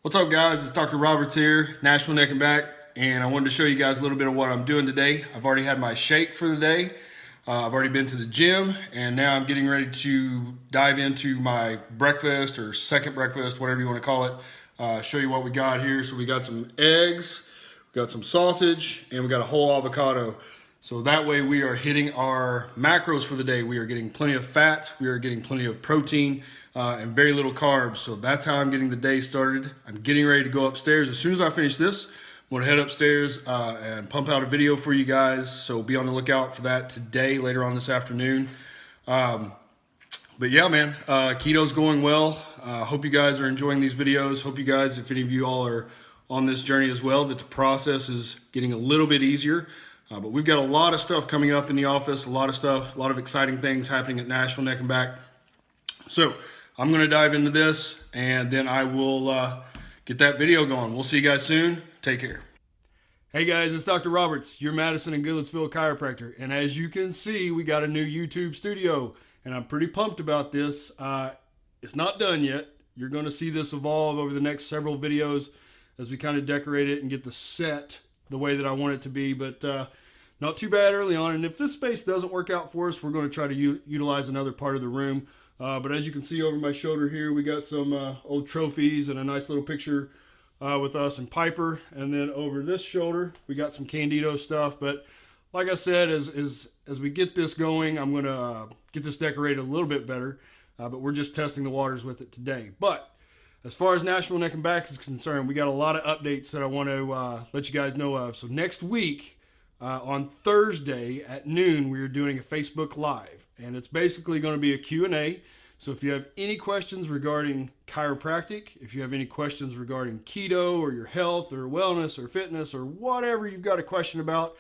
What's up, guys? It's Dr. Roberts here, Nashville Neck Back, and I wanted to show you guys a little bit of what I'm doing today. I've already had my shake for the day. I've already been to the gym, and now I'm getting ready to dive into my breakfast or second breakfast, whatever you want to call it. Show you what we got here. So we got some eggs, we got some sausage, and we got a whole avocado. So that way we are hitting our macros for the day. We are getting plenty of fat, we are getting plenty of protein, and very little carbs. So that's how I'm getting the day started. I'm getting ready to go upstairs. As soon as I finish this, I'm gonna head upstairs and pump out a video for you guys. So be on the lookout for that today, later on this afternoon. But yeah, man, keto's going well. Hope you guys are enjoying these videos. Hope you guys, if any of you all are on this journey as well, that the process is getting a little bit easier. But we've got a lot of stuff coming up in the office, a lot of exciting things happening at Nashville Neck Back. So I'm going to dive into this, and then I will get that video going. We'll see you guys soon. Take care. Hey guys, it's Dr. Roberts, your Madison and Goodlettsville Chiropractor. And as you can see, we got a new YouTube studio, and I'm pretty pumped about this. It's not done yet. You're going to see this evolve over the next several videos as we kind of decorate it and get the set the way that I want it to be, but not too bad early on. And if this space doesn't work out for us, we're going to try to utilize another part of the room. But as you can see over my shoulder here, we got some old trophies and a nice little picture with us and Piper. And then over this shoulder, we got some Candido stuff. But like I said, as we get this going, I'm going to get this decorated a little bit better. But we're just testing the waters with it today. But as far as Nashville Neck Back is concerned, we got a lot of updates that I want to let you guys know of. So next week, on Thursday at noon, we are doing a Facebook Live. And it's basically going to be a Q&A. So if you have any questions regarding chiropractic, if you have any questions regarding keto or your health or wellness or fitness or whatever you've got a question about,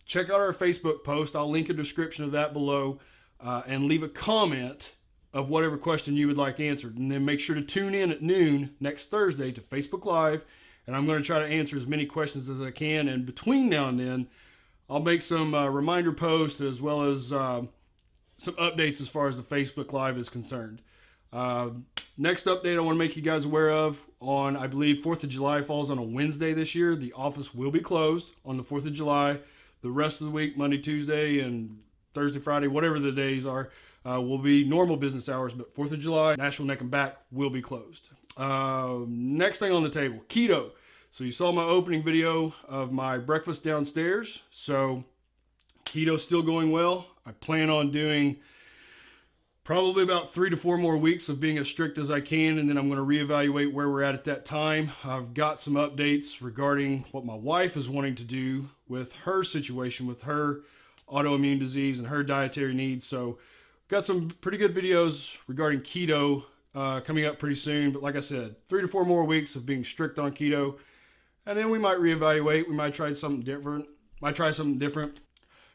check out our Facebook post. I'll link a description of that below, and leave a comment of whatever question you would like answered. And then make sure to tune in at noon next Thursday to Facebook Live, and I'm going to try to answer as many questions as I can. And between now and then, I'll make some reminder posts as well as some updates as far as the Facebook Live is concerned. Next update I want to make you guys aware of, on, I believe, 4th of July falls on a Wednesday this year. The office will be closed on the 4th of July. The rest of the week, Monday, Tuesday, and Thursday, Friday, whatever the days are, will be normal business hours. But 4th of July, Nashville Neck Back will be closed. Next thing on the table, keto. So you saw my opening video of my breakfast downstairs. So keto's still going well. I plan on doing probably about 3 to 4 more weeks of being as strict as I can, and then I'm going to reevaluate where we're at that time. I've got some updates regarding what my wife is wanting to do with her situation, with her autoimmune disease and her dietary needs. So got some pretty good videos regarding keto coming up pretty soon. But like I said, 3 to 4 more weeks of being strict on keto, and then we might reevaluate. We might try something different.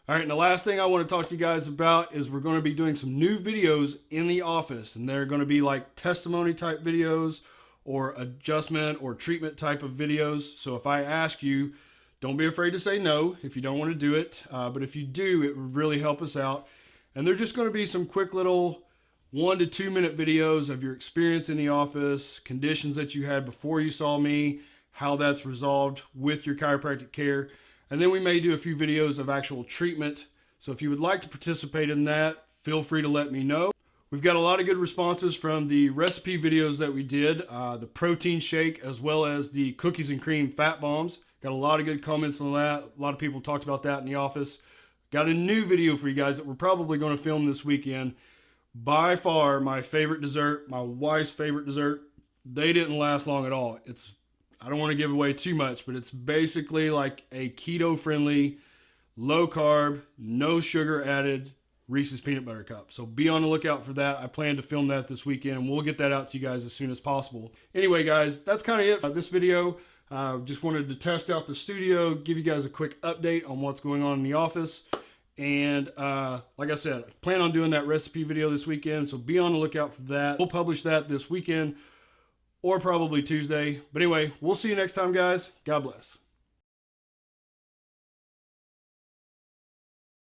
All right, and the last thing I want to talk to you guys about is we're going to be doing some new videos in the office, and they're going to be like testimony type videos or adjustment or treatment type of videos. So if I ask you, don't be afraid to say no if you don't want to do it. But if you do, it would really help us out. And they're just going to be some quick little 1 to 2 minute videos of your experience in the office, conditions that you had before you saw me, how that's resolved with your chiropractic care. And then we may do a few videos of actual treatment. So if you would like to participate in that, feel free to let me know. We've got a lot of good responses from the recipe videos that we did, the protein shake, as well as the cookies and cream fat bombs. Got a lot of good comments on that. A lot of people talked about that in the office. Got a new video for you guys that we're probably going to film this weekend. By far my favorite dessert, my wife's favorite dessert. They didn't last long at all. I don't want to give away too much, but it's basically like a keto-friendly, low-carb, no sugar added Reese's Peanut Butter Cup. So be on the lookout for that. I plan to film that this weekend, and we'll get that out to you guys as soon as possible. Anyway, guys, that's kind of it for this video. Just wanted to test out the studio, give you guys a quick update on what's going on in the office. And like I said, I plan on doing that recipe video this weekend, so be on the lookout for that. We'll publish that this weekend, or probably Tuesday. But anyway, we'll see you next time, guys. God bless.